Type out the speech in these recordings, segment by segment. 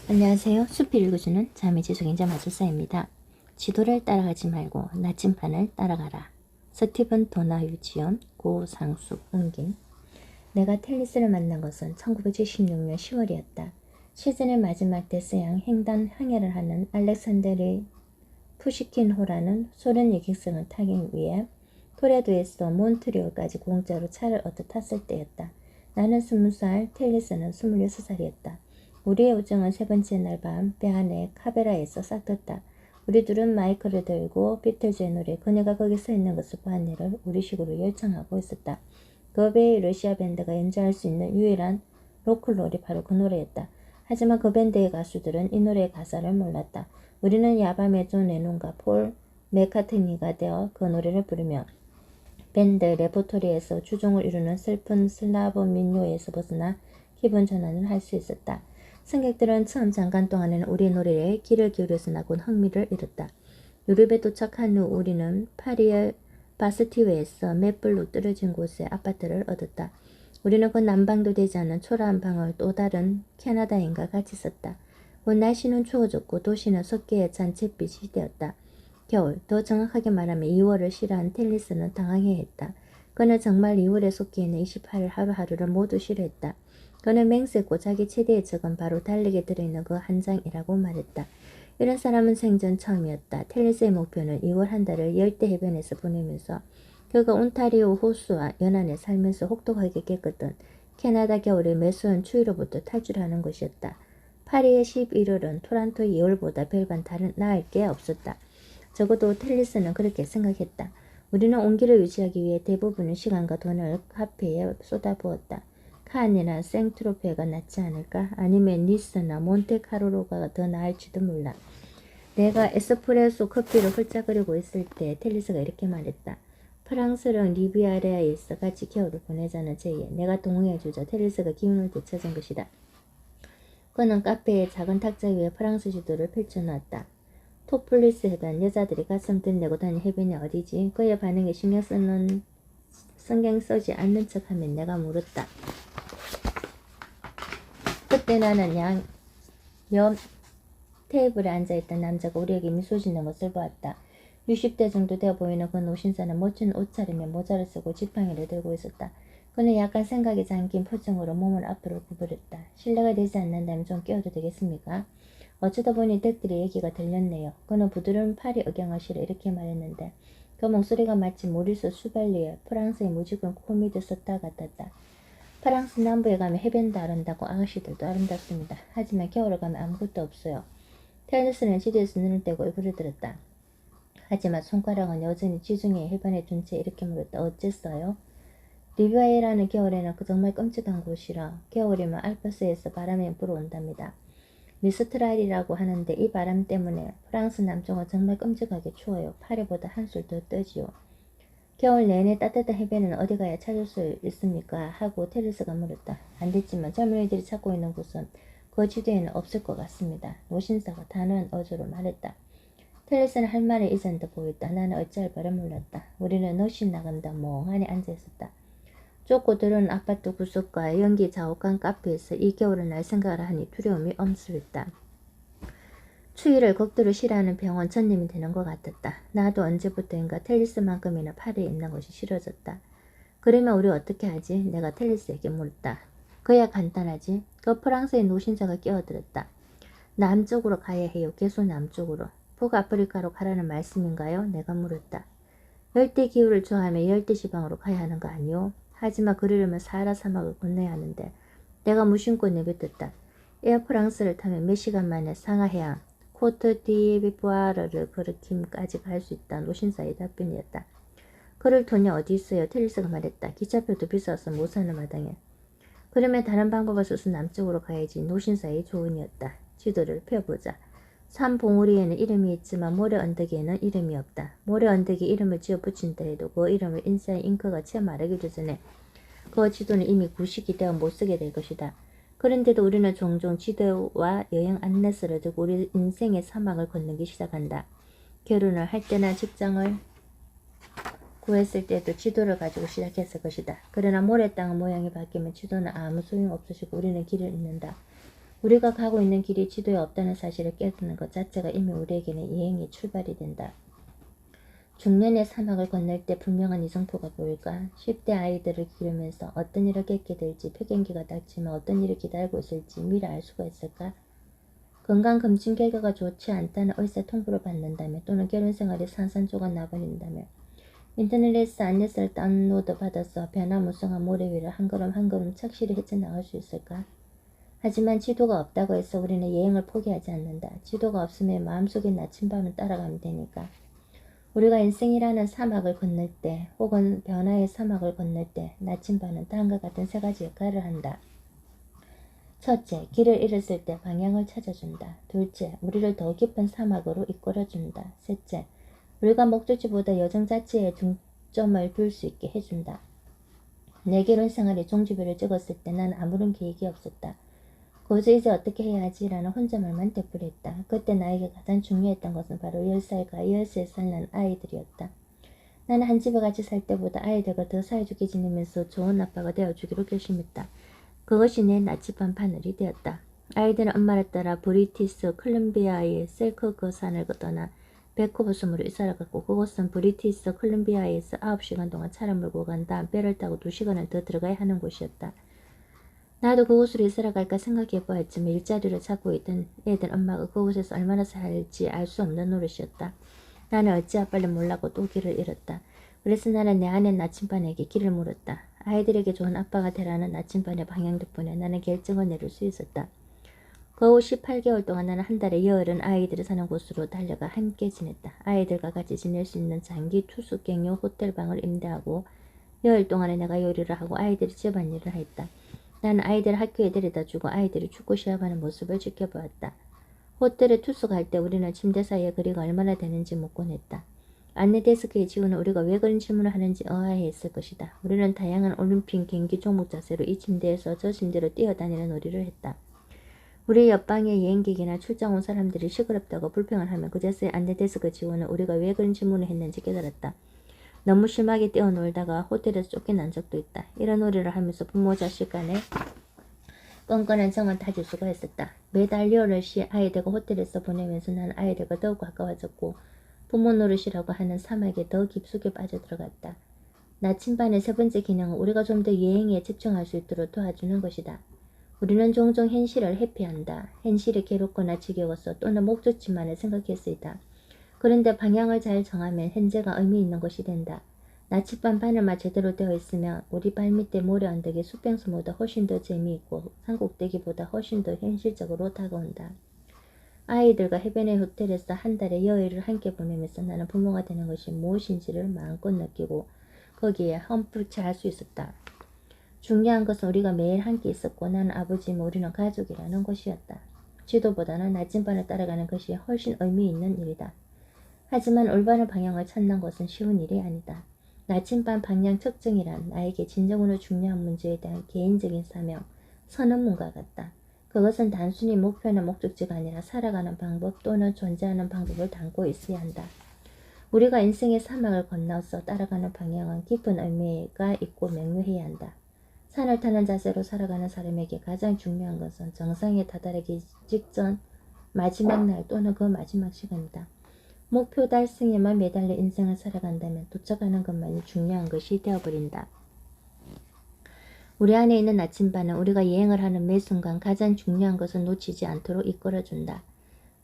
안녕하세요. 숲이 읽어주는 잠의 지속인자 마술사입니다. 지도를 따라가지 말고 나침반을 따라가라. 스티븐 도나 유지연, 고상숙, 은김. 내가 텔리스를 만난 것은 1976년 10월이었다. 시즌의 마지막 데스양 횡단 항해를 하는 알렉산데르 푸시킨호라는 소련 여객선을 타기 위해 토레도에서 몬트리올까지 공짜로 차를 얻어 탔을 때였다. 나는 20살, 텔리스는 26살이었다. 우리의 우정은 세 번째 날 밤 배 안에 카베라에서 싹텄다. 우리 둘은 마이크를 들고 비틀즈의 노래 그녀가 거기 서 있는 것을 보았네를 우리식으로 열창하고 있었다. 그 배의 러시아 밴드가 연주할 수 있는 유일한 로클롤이 바로 그 노래였다. 하지만 그 밴드의 가수들은 이 노래의 가사를 몰랐다. 우리는 야밤에 존 레논과 폴 맥카트니가 되어 그 노래를 부르며 밴드 레포토리에서 주종을 이루는 슬픈 슬라브 민요에서 벗어나 기분 전환을 할 수 있었다. 승객들은 처음 잠깐 동안에는 우리 노래에 귀를 기울여서 곧 흥미를 잃었다. 유럽에 도착한 후 우리는 파리의 바스티웨에서 맷불로 떨어진 곳에 아파트를 얻었다. 우리는 그 난방도 되지 않은 초라한 방을 또 다른 캐나다인과 같이 썼다. 곧 날씨는 추워졌고 도시는 석계에 찬 잿빛이 되었다. 겨울, 더 정확하게 말하면 2월을 싫어한 텔리스는 당황해했다. 그는 정말 2월에 속해 있는 28일 하루하루를 모두 싫어했다. 그는 맹세코 자기 최대의 적은 바로 달력에 들어있는 그 한 장이라고 말했다. 이런 사람은 생전 처음이었다. 텔리스의 목표는 2월 한 달을 열대 해변에서 보내면서 그가 온타리오 호수와 연안에 살면서 혹독하게 겪었던 캐나다 겨울의 매서운 추위로부터 탈출하는 것이었다. 파리의 11월은 토론토의 2월보다 별반 다른 나을 게 없었다. 적어도 텔리스는 그렇게 생각했다. 우리는 온기를 유지하기 위해 대부분의 시간과 돈을 카페에 쏟아부었다. 칸이나 생트로페가 낫지 않을까? 아니면 니스나 몬테카르로가 더 나을지도 몰라. 내가 에스프레소 커피를 훌쩍거리고 있을 때 텔리스가 이렇게 말했다. 프랑스랑 리비아레아에서 같이 겨울을 보내자는 제의에 내가 동의해주자. 텔리스가 기운을 되찾은 것이다. 그는 카페의 작은 탁자 위에 프랑스 지도를 펼쳐놨다. 토플리스 해변, 여자들이 가슴 든내고 다니는 해변이 어디지? 그의 반응에 신경 쓰지 않는 척하면 내가 물었다. 그때 나는 옆 테이블에 앉아있던 남자가 우리에게 미소 짓는 것을 보았다. 60대 정도 되어 보이는 그 노신사는 멋진 옷차림에 모자를 쓰고 지팡이를 들고 있었다. 그는 약간 생각에 잠긴 표정으로 몸을 앞으로 구부렸다. 실례가 되지 않는다면 좀 깨워도 되겠습니까? 어쩌다 보니 댁들의 얘기가 들렸네요. 그는 부드러운 파리 억양을 실어 이렇게 말했는데 그 목소리가 마치 모리스 슈발리에 프랑스의 무지근 코미디 스타 같았다. 프랑스 남부에 가면 해변도 아름답고 아가씨들도 아름답습니다. 하지만 겨울에 가면 아무것도 없어요. 텔리스는 지도에서 눈을 떼고 얼굴을 들었다. 하지만 손가락은 여전히 지중해 해변에 둔 채 이렇게 물었다. 어째서요? 리비아라는 겨울에는 정말 끔찍한 곳이라 겨울이면 알프스에서 바람이 불어온답니다. 미스트랄이라고 하는데 이 바람 때문에 프랑스 남쪽은 정말 끔찍하게 추워요. 파리보다 한술 더 뜨지요. 겨울 내내 따뜻한 해변은 어디 가야 찾을 수 있습니까? 하고 텔리스가 물었다. 안 됐지만 젊은이들이 찾고 있는 곳은 그 지도에는 없을 것 같습니다. 노신사가 단호한 어조로 말했다. 텔리스는 할 말을 잊은 듯 보였다. 나는 어찌할 바를 몰랐다. 우리는 노신 나간다 멍하니 앉아있었다. 좁고 더러운 아파트 구석과 연기 자욱한 카페에서 이 겨울을 날 생각을 하니 두려움이 엄습했다. 추위를 극도로 싫어하는 병원 전님이 되는 것 같았다. 나도 언제부터인가 텔리스만큼이나 팔에 있는 것이 싫어졌다. 그러면 우리 어떻게 하지? 내가 텔리스에게 물었다. 그야 간단하지. 그 프랑스의 노신사가 끼어들었다. 남쪽으로 가야 해요. 계속 남쪽으로. 북아프리카로 가라는 말씀인가요? 내가 물었다. 열대 기후를 좋아하면 열대 지방으로 가야 하는 거 아니오? 하지만 그러려면 사하라 사막을 건너야 하는데 내가 무심코 내뱉었다. 에어프랑스를 타면 몇 시간 만에 상하해안 코트 디비부아르를 그르킴까지 갈 수 있다. 노신사의 답변이었다. 그럴 돈이 어디 있어요? 텔리스가 말했다. 기차표도 비싸서 못 사는 마당에. 그러면 다른 방법을 써서 남쪽으로 가야지. 노신사의 조언이었다. 지도를 펴보자. 산 봉우리에는 이름이 있지만 모래 언덕에는 이름이 없다. 모래 언덕에 이름을 지어 붙인다 해도 그 이름을 인쇄한 잉크가 채 마르기도 전에 그 지도는 이미 구식이 되어 못쓰게 될 것이다. 그런데도 우리는 종종 지도와 여행 안내서를 들고 우리 인생의 사막을 걷는 게 시작한다. 결혼을 할 때나 직장을 구했을 때도 지도를 가지고 시작했을 것이다. 그러나 모래 땅의 모양이 바뀌면 지도는 아무 소용없으시고 우리는 길을 잃는다. 우리가 가고 있는 길이 지도에 없다는 사실을 깨닫는 것 자체가 이미 우리에게는 여행의 출발이 된다. 중년의 사막을 건널 때 분명한 이정표가 보일까? 10대 아이들을 기르면서 어떤 일을 겪게 될지, 폐경기가 닥치면 어떤 일이 기다리고 있을지 미리 알 수가 있을까? 건강검진 결과가 좋지 않다는 의사 통보를 받는다면, 또는 결혼생활이 산산조각 나버린다면, 인터넷에서 안내서를 다운로드 받아서 변화무쌍한 모래 위를 한 걸음 한 걸음 착실히 헤쳐나갈 수 있을까? 하지만 지도가 없다고 해서 우리는 여행을 포기하지 않는다. 지도가 없으면 마음속에 나침반을 따라가면 되니까. 우리가 인생이라는 사막을 건널 때, 혹은 변화의 사막을 건널 때 나침반은 다음과 같은 세 가지 역할을 한다. 첫째, 길을 잃었을 때 방향을 찾아준다. 둘째, 우리를 더 깊은 사막으로 이끌어준다. 셋째, 우리가 목적지보다 여정 자체에 중점을 둘 수 있게 해준다. 내 결혼 생활의 종지부를 찍었을 때 난 아무런 계획이 없었다. 거기서 이제 어떻게 해야 하지? 라는 혼잣말만 되풀이했다. 그때 나에게 가장 중요했던 것은 바로 10살과 13살 난 아이들이었다. 나는 한 집에 같이 살 때보다 아이들과 더 사이좋게 지내면서 좋은 아빠가 되어주기로 결심했다. 그것이 내 나침반 바늘이 되었다. 아이들은 엄마를 따라 브리티스 콜ум비아의 셀커그 산을 떠나 밴쿠버 섬으로 이사를 갔고, 그곳은 브리티스 콜ум비아에서 9시간 동안 차를 몰고 간 다음 배를 타고 2시간을 더 들어가야 하는 곳이었다. 나도 그곳으로 이사를 갈까 생각해보았지만 일자리를 찾고 있던 애들 엄마가 그곳에서 얼마나 살지 알 수 없는 노릇이었다. 나는 어찌할 바를 몰라고 또 길을 잃었다. 그래서 나는 내 아내 나침반에게 길을 물었다. 아이들에게 좋은 아빠가 되라는 나침반의 방향 덕분에 나는 결정을 내릴 수 있었다. 그 후 18개월 동안 나는 한 달에 여흘은 아이들이 사는 곳으로 달려가 함께 지냈다. 아이들과 같이 지낼 수 있는 장기 투숙객용 호텔방을 임대하고 여흘 동안에 내가 요리를 하고 아이들이 집안일을 했다. 나는 아이들을 학교에 데려다주고 아이들이 축구 시합하는 모습을 지켜보았다. 호텔에 투숙할 때 우리는 침대 사이에 거리가 얼마나 되는지 묻곤 했다. 안내 데스크의 직원은 우리가 왜 그런 질문을 하는지 의아해했을 것이다. 우리는 다양한 올림픽 경기 종목 자세로 이 침대에서 저 침대로 뛰어다니는 놀이를 했다. 우리 옆방의 여행객이나 출장 온 사람들이 시끄럽다고 불평을 하면 그제서야 안내 데스크 직원은 우리가 왜 그런 질문을 했는지 깨달았다. 너무 심하게 뛰어놀다가 호텔에서 쫓겨난 적도 있다. 이런 놀이를 하면서 부모 자식 간에 끈끈한 정을 다질 수가 있었다. 매달 여럿이 아이들과 호텔에서 보내면서 나는 아이들과 더욱 가까워졌고 부모 노릇이라고 하는 사막에 더 깊숙이 빠져들어갔다. 나침반의 세 번째 기능은 우리가 좀 더 여행에 집중할 수 있도록 도와주는 것이다. 우리는 종종 현실을 회피한다. 현실이 괴롭거나 지겨워서 또는 목적지만을 생각했으이다. 그런데 방향을 잘 정하면 현재가 의미 있는 것이 된다. 나침반 바늘만 제대로 되어 있으면 우리 발밑에 모래 언덕이 숲행수보다 훨씬 더 재미있고 산꼭대기보다 훨씬 더 현실적으로 다가온다. 아이들과 해변의 호텔에서 한 달의 여일을 함께 보내면서 나는 부모가 되는 것이 무엇인지를 마음껏 느끼고 거기에 험불치 할 수 있었다. 중요한 것은 우리가 매일 함께 있었고 나는 아버지이며 우리는 가족이라는 것이었다. 지도보다는 나침반을 따라가는 것이 훨씬 의미 있는 일이다. 하지만 올바른 방향을 찾는 것은 쉬운 일이 아니다. 나침반 방향 측정이란 나에게 진정으로 중요한 문제에 대한 개인적인 사명, 선언문과 같다. 그것은 단순히 목표나 목적지가 아니라 살아가는 방법 또는 존재하는 방법을 담고 있어야 한다. 우리가 인생의 사막을 건너서 따라가는 방향은 깊은 의미가 있고 명료해야 한다. 산을 타는 자세로 살아가는 사람에게 가장 중요한 것은 정상에 다다르기 직전 마지막 날 또는 그 마지막 시간이다. 목표 달성에만 매달려 인생을 살아간다면 도착하는 것만이 중요한 것이 되어버린다. 우리 안에 있는 나침반은 우리가 여행을 하는 매 순간 가장 중요한 것을 놓치지 않도록 이끌어준다.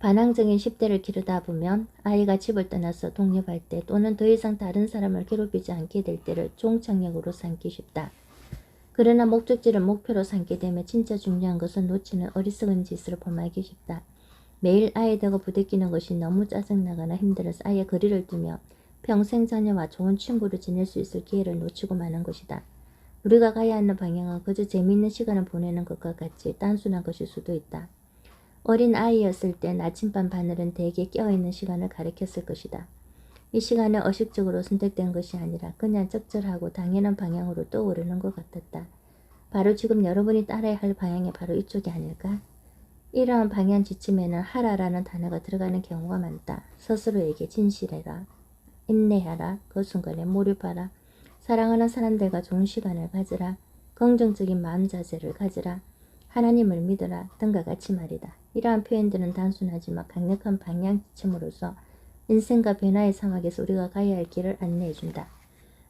반항적인 10대를 기르다 보면 아이가 집을 떠나서 독립할 때 또는 더 이상 다른 사람을 괴롭히지 않게 될 때를 종착역으로 삼기 쉽다. 그러나 목적지를 목표로 삼게 되면 진짜 중요한 것을 놓치는 어리석은 짓을 범하기 쉽다. 매일 아이들과 부대끼는 것이 너무 짜증나거나 힘들어서 아예 거리를 두며 평생 자녀와 좋은 친구로 지낼 수 있을 기회를 놓치고 마는 것이다. 우리가 가야 하는 방향은 그저 재미있는 시간을 보내는 것과 같이 단순한 것일 수도 있다. 어린 아이였을 때 나침반 바늘은 대개 깨어있는 시간을 가리켰을 것이다. 이 시간은 의식적으로 선택된 것이 아니라 그냥 적절하고 당연한 방향으로 떠오르는 것 같았다. 바로 지금 여러분이 따라야 할 방향이 바로 이쪽이 아닐까? 이러한 방향 지침에는 하라라는 단어가 들어가는 경우가 많다. 스스로에게 진실해라. 인내하라. 그 순간에 몰입하라. 사랑하는 사람들과 좋은 시간을 가지라. 긍정적인 마음 자세를 가지라. 하나님을 믿어라 등과 같이 말이다. 이러한 표현들은 단순하지만 강력한 방향지침으로써 인생과 변화의 사막에서 우리가 가야 할 길을 안내해준다.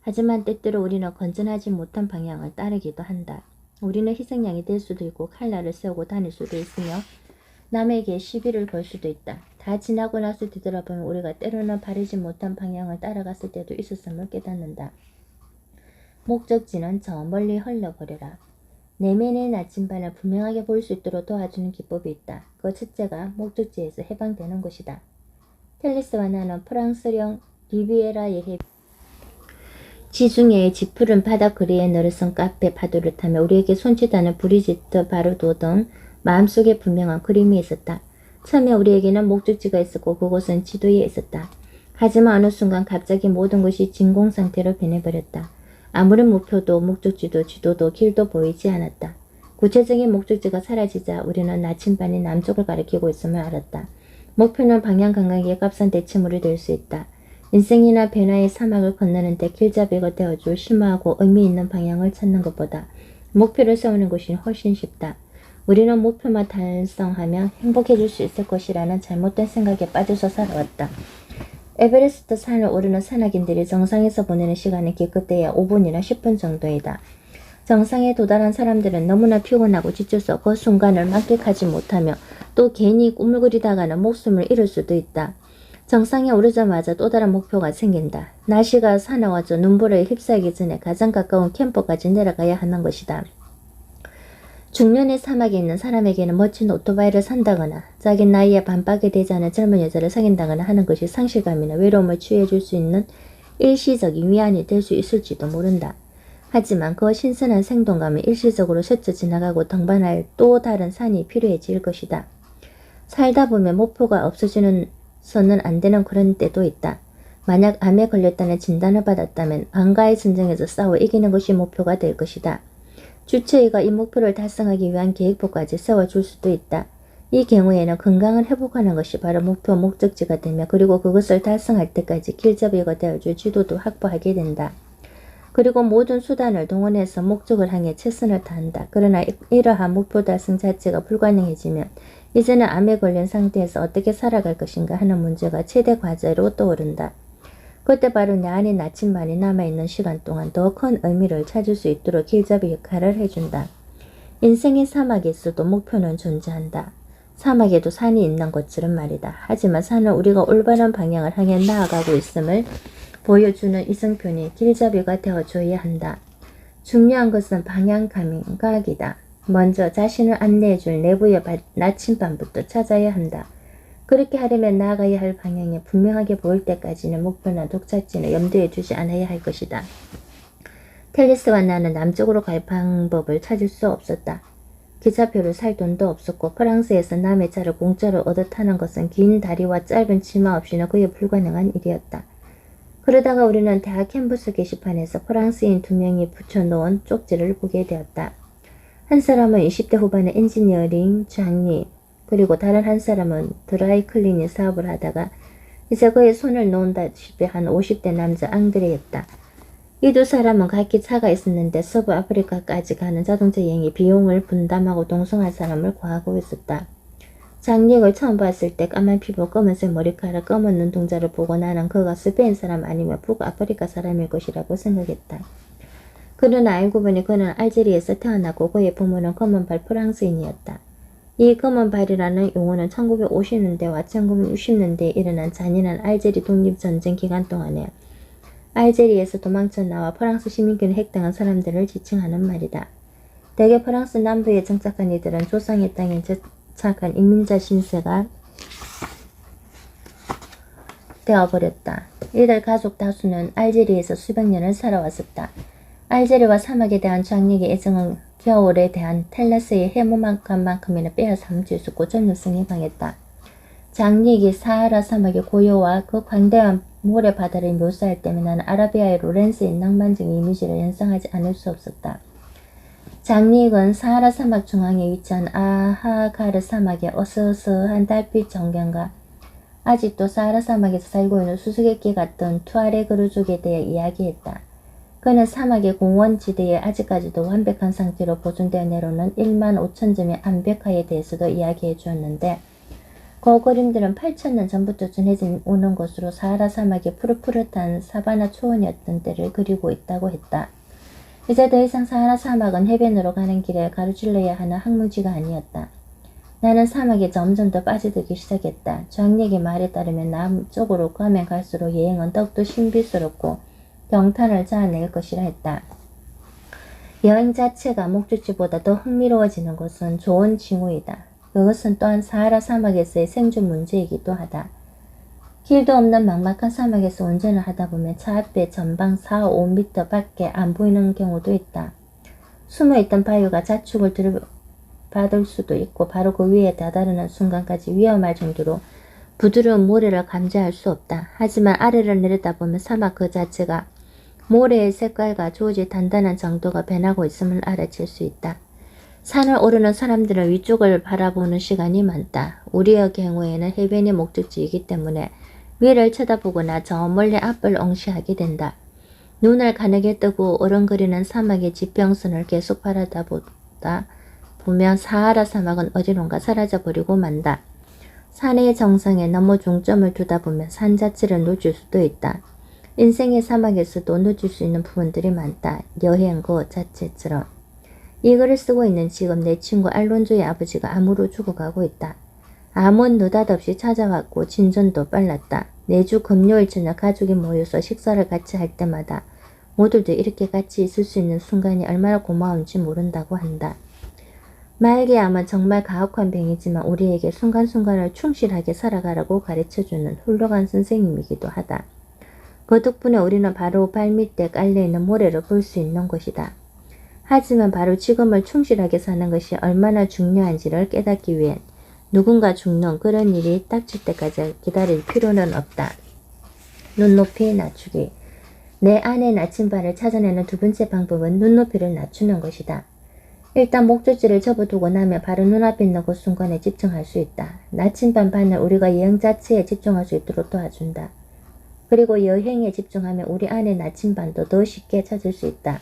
하지만 때때로 우리는 건전하지 못한 방향을 따르기도 한다. 우리는 희생양이 될 수도 있고 칼날을 세우고 다닐 수도 있으며 남에게 시비를 걸 수도 있다. 다 지나고 나서 뒤돌아보면 우리가 때로는 바르지 못한 방향을 따라갔을 때도 있었음을 깨닫는다. 목적지는 저 멀리 흘러버려라. 내면의 나침반을 분명하게 볼 수 있도록 도와주는 기법이 있다. 그 첫째가 목적지에서 해방되는 것이다. 텔리스와 나는 프랑스령 리비에라의 지중해의 짙푸른 바다 거리에 늘어선 카페 파도를 타며 우리에게 손짓하는 브리지트 바르도 등 마음속에 분명한 그림이 있었다. 처음에 우리에게는 목적지가 있었고 그곳은 지도에 있었다. 하지만 어느 순간 갑자기 모든 것이 진공 상태로 변해버렸다. 아무런 목표도 목적지도 지도도 길도 보이지 않았다. 구체적인 목적지가 사라지자 우리는 나침반이 남쪽을 가리키고 있음을 알았다. 목표는 방향 감각의 값싼 대체물이 될 수 있다. 인생이나 변화의 사막을 건너는 데 길잡이가 되어줄 심오하고 의미 있는 방향을 찾는 것보다 목표를 세우는 것이 훨씬 쉽다. 우리는 목표만 달성하면 행복해질 수 있을 것이라는 잘못된 생각에 빠져서 살아왔다. 에베레스트 산을 오르는 산악인들이 정상에서 보내는 시간은 기껏해야 5분이나 10분 정도이다. 정상에 도달한 사람들은 너무나 피곤하고 지쳐서 그 순간을 만끽하지 못하며 또 괜히 꿈을 그리다가는 목숨을 잃을 수도 있다. 정상에 오르자마자 또 다른 목표가 생긴다. 날씨가 사나워져 눈보라에 휩싸이기 전에 가장 가까운 캠프까지 내려가야 하는 것이다. 중년의 사막에 있는 사람에게는 멋진 오토바이를 산다거나 자기 나이에 반박이 되지 않은 젊은 여자를 사귄다거나 하는 것이 상실감이나 외로움을 취해줄 수 있는 일시적인 위안이 될 수 있을지도 모른다. 하지만 그 신선한 생동감은 일시적으로 스쳐 지나가고 등반할 또 다른 산이 필요해질 것이다. 살다 보면 목표가 없어지서는 안 되는 그런 때도 있다. 만약 암에 걸렸다는 진단을 받았다면 암과의 전쟁에서 싸워 이기는 것이 목표가 될 것이다. 주체의가 이 목표를 달성하기 위한 계획표까지 세워줄 수도 있다. 이 경우에는 건강을 회복하는 것이 바로 목표 목적지가 되며 그리고 그것을 달성할 때까지 길잡이가 되어줄 지도도 확보하게 된다. 그리고 모든 수단을 동원해서 목적을 향해 최선을 다한다. 그러나 이러한 목표 달성 자체가 불가능해지면 이제는 암에 걸린 상태에서 어떻게 살아갈 것인가 하는 문제가 최대 과제로 떠오른다. 그때 바로 내 안에 나침반이 남아있는 시간 동안 더 큰 의미를 찾을 수 있도록 길잡이 역할을 해준다. 인생의 사막에서도 목표는 존재한다. 사막에도 산이 있는 것처럼 말이다. 하지만 산은 우리가 올바른 방향을 향해 나아가고 있음을 보여주는 이정표니 길잡이가 되어줘야 한다. 중요한 것은 방향 감각이다. 먼저 자신을 안내해줄 내부의 나침반부터 찾아야 한다. 그렇게 하려면 나아가야 할 방향이 분명하게 보일 때까지는 목표나 독착지는 염두에 두지 않아야 할 것이다. 텔리스와 나는 남쪽으로 갈 방법을 찾을 수 없었다. 기차표를 살 돈도 없었고 프랑스에서 남의 차를 공짜로 얻어 타는 것은 긴 다리와 짧은 치마 없이는 거의 불가능한 일이었다. 그러다가 우리는 대학 캠퍼스 게시판에서 프랑스인 2명이 붙여놓은 쪽지를 보게 되었다. 한 사람은 20대 후반의 엔지니어링 장님, 그리고 다른 한 사람은 드라이 클리닝 사업을 하다가 이제 그의 손을 놓은다시피 한 50대 남자 앙드레였다. 이 두 사람은 각기 차가 있었는데 서부 아프리카까지 가는 자동차 여행의 비용을 분담하고 동성한 사람을 구하고 있었다. 장닉을 처음 봤을 때 까만 피부, 검은색 머리카락, 검은 눈동자를 보고 나는 그가 스페인 사람 아니면 북아프리카 사람일 것이라고 생각했다. 그러나 알고 보니 그는 알제리에서 태어났고 그의 부모는 검은발 프랑스인이었다. 이 검은발이라는 용어는 1950년대와 1960년대에 일어난 잔인한 알제리 독립전쟁 기간 동안에 알제리에서 도망쳐 나와 프랑스 시민권을 획득한 사람들을 지칭하는 말이다. 대개 프랑스 남부에 정착한 이들은 조상의 땅에 정착한 이민자 신세가 되어버렸다. 이들 가족 다수는 알제리에서 수백 년을 살아왔었다. 알제리와 사막에 대한 장닉의 애정은 겨울에 대한 텔레스의 해무만큼이나 빼앗아 멈출 수 없고 전염성이 강했다. 장닉이 사하라 사막의 고요와 그 광대한 모래바다를 묘사할 때면 나는 아라비아의 로렌스의 낭만적인 이미지를 연상하지 않을 수 없었다. 장닉은 사하라 사막 중앙에 위치한 아하가르 사막의 어스어스한 달빛 정경과 아직도 사하라 사막에서 살고 있는 수수께끼 같던 투아레그르족에 대해 이야기했다. 그는 사막의 공원지대에 아직까지도 완벽한 상태로 보존되어 내려오는 15,000점의 암벽화에 대해서도 이야기해 주었는데 그 그림들은 8,000년 전부터 전해져 오는 것으로 사하라 사막의 푸릇푸릇한 사바나 초원이었던 때를 그리고 있다고 했다. 이제 더 이상 사하라 사막은 해변으로 가는 길에 가로질러야 하는 항무지가 아니었다. 나는 사막에 점점 더 빠져들기 시작했다. 장력의 말에 따르면 남쪽으로 가면 갈수록 여행은 더욱더 신비스럽고 경탄을 자아낼 것이라 했다. 여행 자체가 목적지보다 더 흥미로워지는 것은 좋은 징후이다. 그것은 또한 사하라 사막에서의 생존 문제이기도 하다. 길도 없는 막막한 사막에서 운전을 하다 보면 차 앞에 전방 4-5m 밖에 안 보이는 경우도 있다. 숨어있던 바위가 자축을 받을 수도 있고 바로 그 위에 다다르는 순간까지 위험할 정도로 부드러운 모래를 감지할 수 없다. 하지만 아래를 내려다보면 사막 그 자체가 모래의 색깔과 조지 단단한 정도가 변하고 있음을 알아챌 수 있다. 산을 오르는 사람들은 위쪽을 바라보는 시간이 많다. 우리의 경우에는 해변이 목적지이기 때문에 위를 쳐다보거나 저 멀리 앞을 응시하게 된다. 눈을 가늘게 뜨고 어른거리는 사막의 지평선을 계속 바라보다 보면 사하라 사막은 어디론가 사라져버리고 만다. 산의 정상에 너무 중점을 두다 보면 산 자체를 놓칠 수도 있다. 인생의 사막에서도 놓칠 수 있는 부분들이 많다. 여행 그 자체처럼. 이 글을 쓰고 있는 지금 내 친구 알론조의 아버지가 암으로 죽어가고 있다. 암은 느닷없이 찾아왔고 진전도 빨랐다. 매주 금요일 저녁 가족이 모여서 식사를 같이 할 때마다 모두들 이렇게 같이 있을 수 있는 순간이 얼마나 고마운지 모른다고 한다. 말기 암은 정말 가혹한 병이지만 우리에게 순간순간을 충실하게 살아가라고 가르쳐주는 훌륭한 선생님이기도 하다. 그 덕분에 우리는 바로 발밑에 깔려있는 모래를 볼 수 있는 것이다. 하지만 바로 지금을 충실하게 사는 것이 얼마나 중요한지를 깨닫기 위해 누군가 죽는 그런 일이 닥칠 때까지 기다릴 필요는 없다. 눈높이 낮추기. 내 안의 나침반을 찾아내는 두 번째 방법은 눈높이를 낮추는 것이다. 일단 목적지를 접어두고 나면 바로 눈앞에 있는 그 순간에 집중할 수 있다. 나침반 반을 우리가 여행 자체에 집중할 수 있도록 도와준다. 그리고 여행에 집중하면 우리 안의 나침반도 더 쉽게 찾을 수 있다.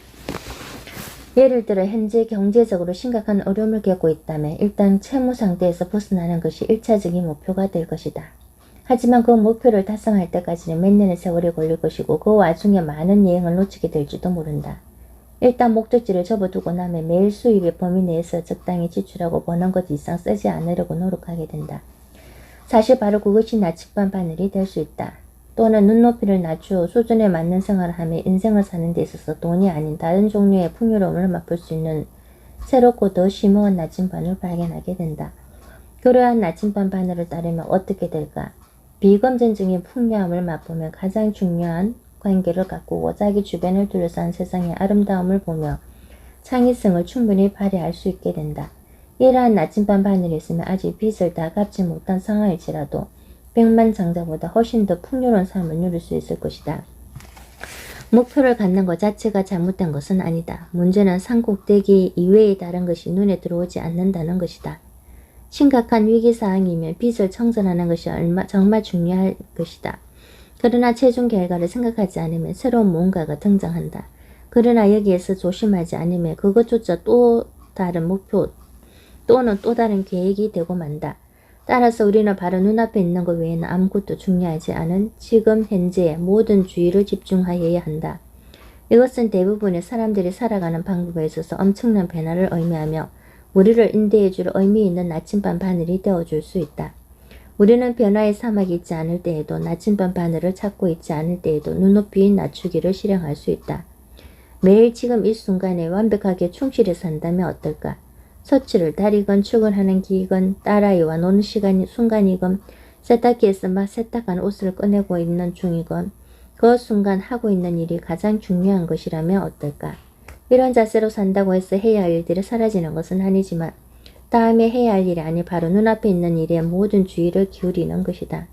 예를 들어 현재 경제적으로 심각한 어려움을 겪고 있다면 일단 채무 상태에서 벗어나는 것이 1차적인 목표가 될 것이다. 하지만 그 목표를 달성할 때까지는 몇 년의 세월이 걸릴 것이고 그 와중에 많은 여행을 놓치게 될지도 모른다. 일단 목적지를 접어두고 나면 매일 수입의 범위 내에서 적당히 지출하고 버는 것 이상 쓰지 않으려고 노력하게 된다. 사실 바로 그것이 나침반 바늘이 될 수 있다. 또는 눈높이를 낮추어 수준에 맞는 생활을 하며 인생을 사는 데 있어서 돈이 아닌 다른 종류의 풍요로움을 맛볼 수 있는 새롭고 더 심오한 나침반을 발견하게 된다. 그러한 나침반 바늘을 따르면 어떻게 될까? 비금전적인 풍요함을 맛보며 가장 중요한 관계를 가꾸고 자기 주변을 둘러싼 세상의 아름다움을 보며 창의성을 충분히 발휘할 수 있게 된다. 이러한 나침반 바늘이 있으면 아직 빚을 다 갚지 못한 상황일지라도 백만장자보다 훨씬 더 풍요로운 삶을 누릴 수 있을 것이다. 목표를 갖는 것 자체가 잘못된 것은 아니다. 문제는 산 꼭대기 이외의 다른 것이 눈에 들어오지 않는다는 것이다. 심각한 위기사항이면 빚을 청산하는 것이 정말 중요할 것이다. 그러나 최종 결과를 생각하지 않으면 새로운 뭔가가 등장한다. 그러나 여기에서 조심하지 않으면 그것조차 또 다른 목표 또는 또 다른 계획이 되고 만다. 따라서 우리는 바로 눈앞에 있는 것 외에는 아무것도 중요하지 않은 지금 현재의 모든 주의를 집중하여야 한다. 이것은 대부분의 사람들이 살아가는 방법에 있어서 엄청난 변화를 의미하며 우리를 인도해줄 의미 있는 나침반 바늘이 되어줄 수 있다. 우리는 변화의 사막이 있지 않을 때에도 나침반 바늘을 찾고 있지 않을 때에도 눈높이 낮추기를 실행할 수 있다. 매일 지금 이 순간에 완벽하게 충실히 산다면 어떨까? 서치를 다리건 출근하는 길건 딸아이와 노는 순간이건 세탁기에서 막 세탁한 옷을 꺼내고 있는 중이건 그 순간 하고 있는 일이 가장 중요한 것이라면 어떨까? 이런 자세로 산다고 해서 해야 할 일들이 사라지는 것은 아니지만 다음에 해야 할 일이 아니 바로 눈앞에 있는 일에 모든 주의를 기울이는 것이다.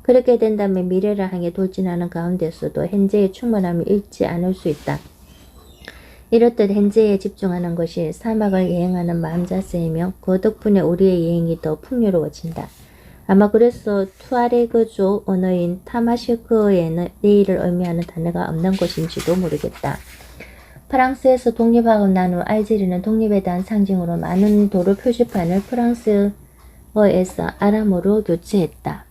그렇게 된다면 미래를 향해 돌진하는 가운데서도 현재의 충만함을 잃지 않을 수 있다. 이렇듯 현재에 집중하는 것이 사막을 여행하는 마음 자세이며 그 덕분에 우리의 여행이 더 풍요로워진다. 아마 그래서 투아레그족 언어인 타마시크어에는 내일을 의미하는 단어가 없는 것인지도 모르겠다. 프랑스에서 독립하고 난 후 알제리는 독립에 대한 상징으로 많은 도로 표지판을 프랑스어에서 아람어로 교체했다.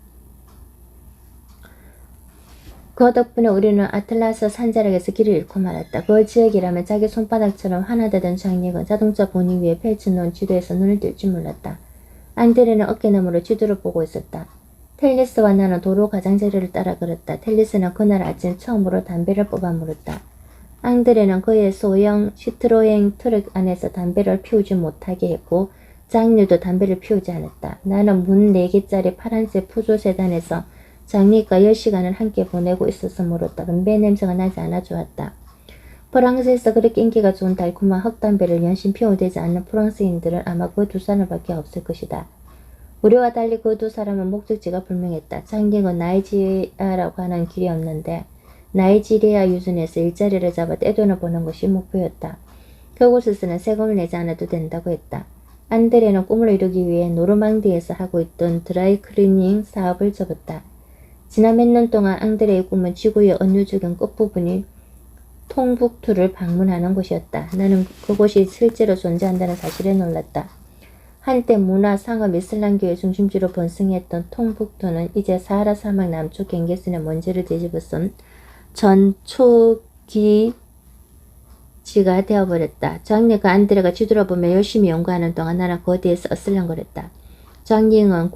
그 덕분에 우리는 아틀라스 산자락에서 길을 잃고 말았다. 그 지역이라면 자기 손바닥처럼 하나되던 장력은 자동차 보니 위에 펼쳐놓은 지도에서 눈을 뜰 줄 몰랐다. 앙드레는 어깨너머로 지도를 보고 있었다. 텔리스와 나는 도로 가장자리를 따라 걸었다. 텔리스는 그날 아침 처음으로 담배를 뽑아 물었다. 앙드레는 그의 소형 시트로엥 트럭 안에서 담배를 피우지 못하게 했고 장류도 담배를 피우지 않았다. 나는 문 4개짜리 파란색 푸조 세단에서 장님과 10시간을 함께 보내고 있어서 물었다. 담배 냄새가 나지 않아 좋았다. 프랑스에서 그렇게 인기가 좋은 달콤한 흑담배를 연신 피워대지 않는 프랑스인들은 아마 그 두 사람밖에 없을 것이다. 우리와 달리 그 두 사람은 목적지가 불명했다. 장님은 나이지리아라고 하는 길이 없는데 나이지리아 유순에서 일자리를 잡아 떼돈을 버는 것이 목표였다. 그곳에서는 세금을 내지 않아도 된다고 했다. 안드레는 꿈을 이루기 위해 노르망디에서 하고 있던 드라이클리닝 사업을 접었다. 지난 몇 년 동안 앙드레의 꿈은 지구의 언유적인 끝부분인 통북투를 방문하는 곳이었다. 나는 그곳이 실제로 존재한다는 사실에 놀랐다. 한때 문화, 상업, 이슬람교의 중심지로 번성했던 통북투는 이제 사하라 사막 남쪽 갱게스의 먼지를 뒤집어쓴 전초기지가 되어버렸다. 장리가 안드레가 지도를 보며 열심히 연구하는 동안 나는 거기에서 어슬렁거렸다. 장리는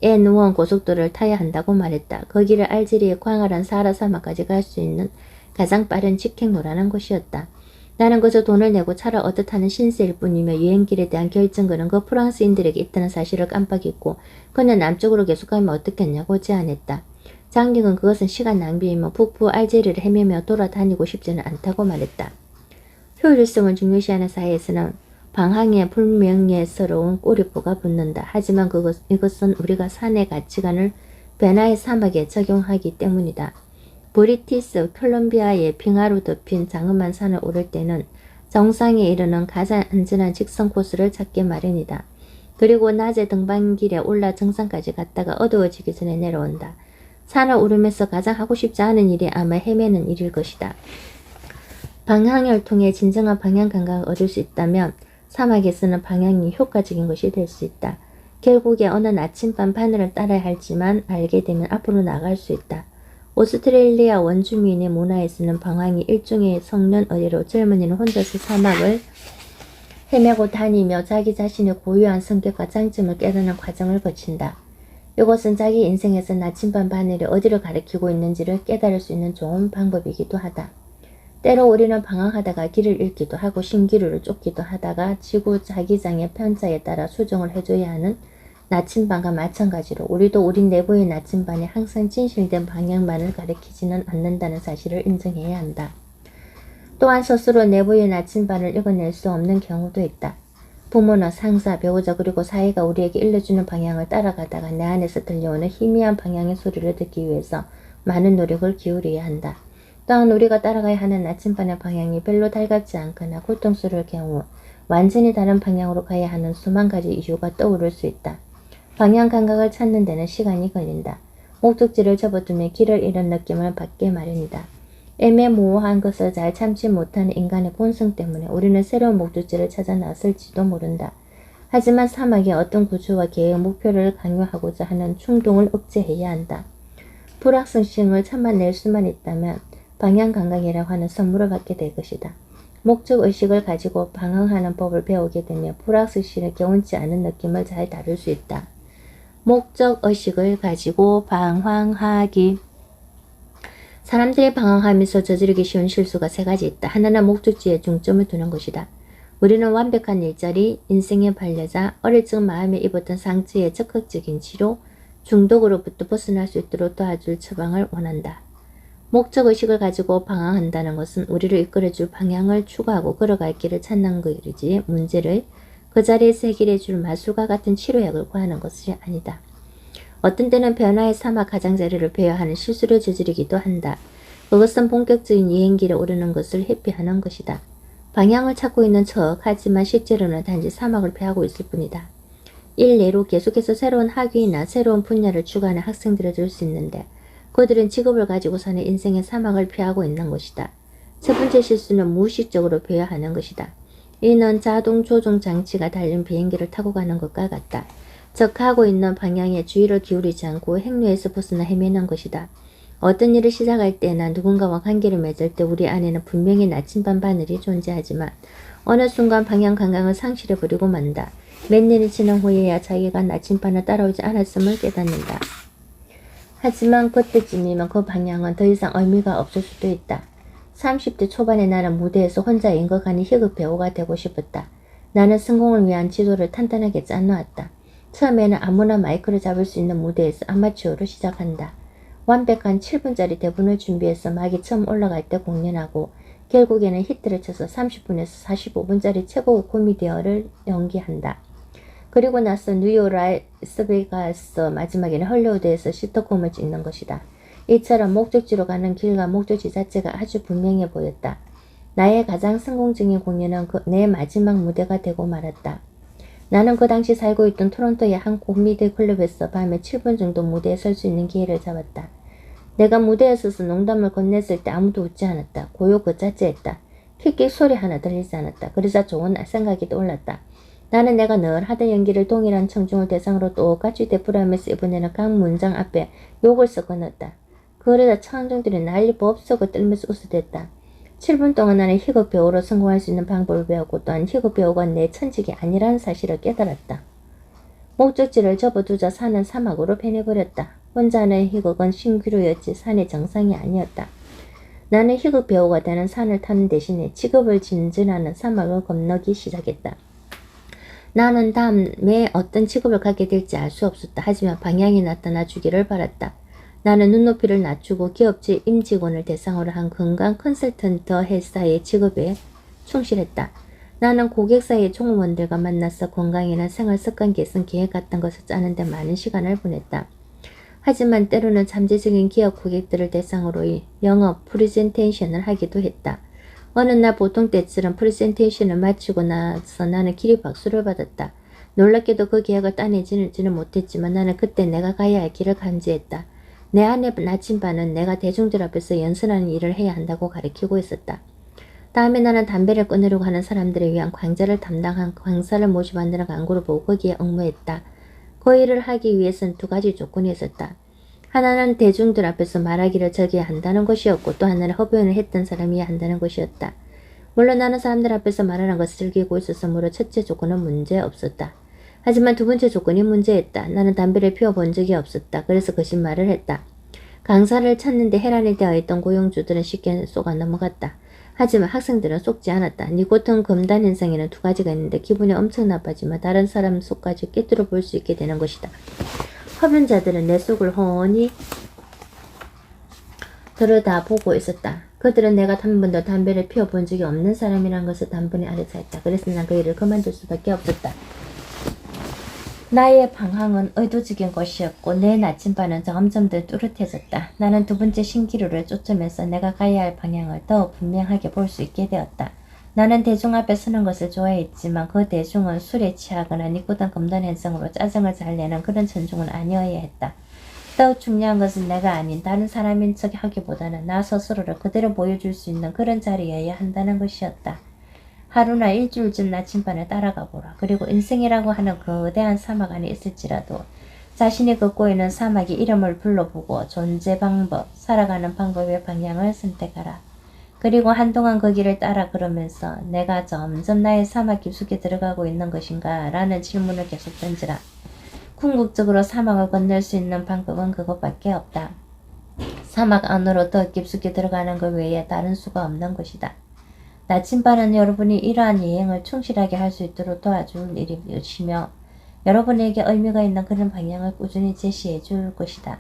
N1 고속도로를 타야 한다고 말했다. 거기를 알제리의 광활한 사하라 사막까지 갈 수 있는 가장 빠른 직행로라는 곳이었다. 나는 그저 돈을 내고 차를 얻어 타는 신세일 뿐이며 여행길에 대한 결정권은 그 프랑스인들에게 있다는 사실을 깜빡 잊고 그는 남쪽으로 계속 가면 어떻겠냐고 제안했다. 장경은 그것은 시간 낭비이며 북부 알제리를 헤매며 돌아다니고 싶지는 않다고 말했다. 효율성을 중요시하는 사회에서는 방향에 불명예스러운 꼬리표가 붙는다. 하지만 이것은 우리가 산의 가치관을 베나의 사막에 적용하기 때문이다. 브리티스 콜롬비아의 빙하로 덮인 장엄한 산을 오를 때는 정상에 이르는 가장 안전한 직선 코스를 찾기 마련이다. 그리고 낮에 등반길에 올라 정상까지 갔다가 어두워지기 전에 내려온다. 산을 오르면서 가장 하고 싶지 않은 일이 아마 헤매는 일일 것이다. 방향을 통해 진정한 방향 감각을 얻을 수 있다면 사막에서는 방향이 효과적인 것이 될 수 있다. 결국에 어느 나침반 바늘을 따라야 할지만 알게 되면 앞으로 나갈 수 있다. 오스트레일리아 원주민의 문화에서는 방황이 일종의 성는 의례로 젊은이는 혼자서 사막을 헤매고 다니며 자기 자신의 고유한 성격과 장점을 깨닫는 과정을 거친다. 이것은 자기 인생에서 나침반 바늘이 어디를 가리키고 있는지를 깨달을 수 있는 좋은 방법이기도 하다. 때로 우리는 방황하다가 길을 잃기도 하고 신기루를 쫓기도 하다가 지구 자기장의 편차에 따라 수정을 해줘야 하는 나침반과 마찬가지로 우리도 우리 내부의 나침반이 항상 진실된 방향만을 가리키지는 않는다는 사실을 인정해야 한다. 또한 스스로 내부의 나침반을 읽어낼 수 없는 경우도 있다. 부모나 상사, 배우자 그리고 사회가 우리에게 일러주는 방향을 따라가다가 내 안에서 들려오는 희미한 방향의 소리를 듣기 위해서 많은 노력을 기울여야 한다. 또한 우리가 따라가야 하는 나침반의 방향이 별로 달갑지 않거나 고통스러울 경우 완전히 다른 방향으로 가야 하는 수만 가지 이유가 떠오를 수 있다. 방향 감각을 찾는 데는 시간이 걸린다. 목적지를 접어두며 길을 잃은 느낌을 받게 마련이다. 애매모호한 것을 잘 참지 못하는 인간의 본성 때문에 우리는 새로운 목적지를 찾아 나설지도 모른다. 하지만 사막의 어떤 구조와 계획, 목표를 강요하고자 하는 충동을 억제해야 한다. 불확실성을 참아낼 수만 있다면 방향 감각이라고 하는 선물을 받게 될 것이다. 목적의식을 가지고 방황하는 법을 배우게 되며 불확실성을 개운치 않은 느낌을 잘 다룰 수 있다. 목적의식을 가지고 방황하기. 사람들이 방황하면서 저지르기 쉬운 실수가 3가지 있다. 하나는 목적지에 중점을 두는 것이다. 우리는 완벽한 일자리, 인생의 반려자, 어릴 적 마음에 입었던 상처의 적극적인 치료, 중독으로부터 벗어날 수 있도록 도와줄 처방을 원한다. 목적의식을 가지고 방황한다는 것은 우리를 이끌어줄 방향을 추구하고 걸어갈 길을 찾는 것이지 문제를 그 자리에서 해결해줄 마술과 같은 치료약을 구하는 것이 아니다. 어떤 때는 변화의 사막 가장자리를 베어야 하는 실수를 저지르기도 한다. 그것은 본격적인 여행길에 오르는 것을 회피하는 것이다. 방향을 찾고 있는 척 하지만 실제로는 단지 사막을 피하고 있을 뿐이다. 일례로 계속해서 새로운 학위나 새로운 분야를 추구하는 학생들을 들 수 있는데 그들은 직업을 가지고 사는 인생의 사막을 피하고 있는 것이다. 세 번째 실수는 무의식적으로 배회하는 것이다. 이는 자동 조종 장치가 달린 비행기를 타고 가는 것과 같다. 즉 가고 있는 방향에 주의를 기울이지 않고 행로에서 벗어나 헤매는 것이다. 어떤 일을 시작할 때나 누군가와 관계를 맺을 때 우리 안에는 분명히 나침반 바늘이 존재하지만 어느 순간 방향 감각을 상실해버리고 만다. 몇 년이 지난 후에야 자기가 나침반을 따라오지 않았음을 깨닫는다. 하지만 그때쯤이면 그 방향은 더 이상 의미가 없을 수도 있다. 30대 초반에 나는 무대에서 혼자 인거가니 희극 배우가 되고 싶었다. 나는 성공을 위한 지도를 탄탄하게 짜놓았다. 처음에는 아무나 마이크를 잡을 수 있는 무대에서 아마추어로 시작한다. 완벽한 7분짜리 대본을 준비해서 막이 처음 올라갈 때 공연하고 결국에는 히트를 쳐서 30분에서 45분짜리 최고 코미디어를 연기한다. 그리고 나서 뉴욕 라스베가스 마지막에는 헐리우드에서 시트콤을 찍는 것이다. 이처럼 목적지로 가는 길과 목적지 자체가 아주 분명해 보였다. 나의 가장 성공적인 공연은 내 마지막 무대가 되고 말았다. 나는 그 당시 살고 있던 토론토의 한 코미디 클럽에서 밤에 7분 정도 무대에 설 수 있는 기회를 잡았다. 내가 무대에 서서 농담을 건넸을 때 아무도 웃지 않았다. 고요 그 자체였다. 킥킥 소리 하나 들리지 않았다. 그러자 좋은 생각이 떠올랐다. 나는 내가 늘 하던 연기를 동일한 청중을 대상으로 똑같이 되풀이하면서 이번에는 각 문장 앞에 욕을 써 넣었다. 그러다 청중들이 난리 법석을 떨면서 웃어댔다. 7분 동안 나는 희극 배우로 성공할 수 있는 방법을 배웠고 또한 희극 배우가 내 천직이 아니라는 사실을 깨달았다. 목적지를 접어두자 산은 사막으로 변해버렸다. 혼자 하는 희극은 신기루였지 산의 정상이 아니었다. 나는 희극 배우가 되는 산을 타는 대신에 직업을 진전하는 사막을 건너기 시작했다. 나는 다음에 어떤 직업을 갖게 될지 알 수 없었다. 하지만 방향이 나타나 주기를 바랐다. 나는 눈높이를 낮추고 기업체 임직원을 대상으로 한 건강 컨설턴트 회사의 직업에 충실했다. 나는 고객사의 종업원들과 만나서 건강이나 생활습관 개선 계획 같은 것을 짜는 데 많은 시간을 보냈다. 하지만 때로는 잠재적인 기업 고객들을 대상으로 영업 프레젠테이션을 하기도 했다. 어느 날 보통 때처럼 프레젠테이션을 마치고 나서 나는 기립박수를 받았다. 놀랍게도 그 계획을 따내지는 못했지만 나는 그때 내가 가야 할 길을 감지했다. 내 안의 나침반은 내가 대중들 앞에서 연설하는 일을 해야 한다고 가리키고 있었다. 다음에 나는 담배를 끊으려고 하는 사람들을 위한 강좌를 담당한 강사를 모집 만드는 광고를 보고 거기에 응모했다. 그 일을 하기 위해서는 두 가지 조건이 있었다. 하나는 대중들 앞에서 말하기를 저기야 한다는 것이었고 또 하나는 흡연을 했던 사람이야 한다는 것이었다. 물론 나는 사람들 앞에서 말하는 것을 즐기고 있었으므로 첫째 조건은 문제 없었다. 하지만 두 번째 조건이 문제였다. 나는 담배를 피워본 적이 없었다. 그래서 거짓말을 했다. 강사를 찾는데 혈안이 되어 있던 고용주들은 쉽게 쏘가 넘어갔다. 하지만 학생들은 속지 않았다. 니코틴 금단 현상에는 두 가지가 있는데 기분이 엄청 나빠지만 다른 사람 속까지 꿰뚫어 볼 수 있게 되는 것이다. 흡연자들은 내 속을 훤히 들여다보고 있었다. 그들은 내가 한 번도 담배를 피워본 적이 없는 사람이라는 것을 단번에 알아차렸다. 그래서 난 그 일을 그만둘 수밖에 없었다. 나의 방향은 의도적인 것이었고 내 나침반은 점점 더 뚜렷해졌다. 나는 두 번째 신기루를 쫓으면서 내가 가야 할 방향을 더 분명하게 볼 수 있게 되었다. 나는 대중 앞에 서는 것을 좋아했지만 그 대중은 술에 취하거나 니코틴 금단 현상으로 짜증을 잘 내는 그런 천중은 아니어야 했다. 더욱 중요한 것은 내가 아닌 다른 사람인 척 하기보다는 나 스스로를 그대로 보여줄 수 있는 그런 자리여야 한다는 것이었다. 하루나 일주일쯤 나침반을 따라가 보라. 그리고 인생이라고 하는 거대한 사막 안에 있을지라도 자신이 걷고 있는 사막의 이름을 불러보고 존재 방법, 살아가는 방법의 방향을 선택하라. 그리고 한동안 그 길을 따라 걸으면서 내가 점점 나의 사막 깊숙이 들어가고 있는 것인가? 라는 질문을 계속 던지라. 궁극적으로 사막을 건널 수 있는 방법은 그것밖에 없다. 사막 안으로 더 깊숙이 들어가는 것 외에 다른 수가 없는 것이다. 나침반은 여러분이 이러한 여행을 충실하게 할 수 있도록 도와줄 일이시며 여러분에게 의미가 있는 그런 방향을 꾸준히 제시해 줄 것이다.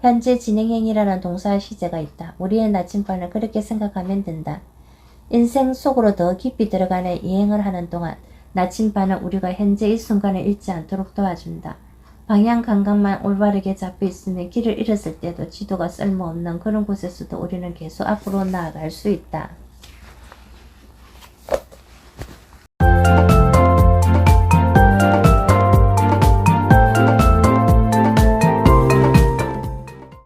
현재 진행형이라는 동사의 시제가 있다. 우리의 나침반을 그렇게 생각하면 된다. 인생 속으로 더 깊이 들어가는 여행을 하는 동안 나침반은 우리가 현재 이 순간을 잊지 않도록 도와준다. 방향 감각만 올바르게 잡혀 있으면 길을 잃었을 때도 지도가 쓸모없는 그런 곳에서도 우리는 계속 앞으로 나아갈 수 있다.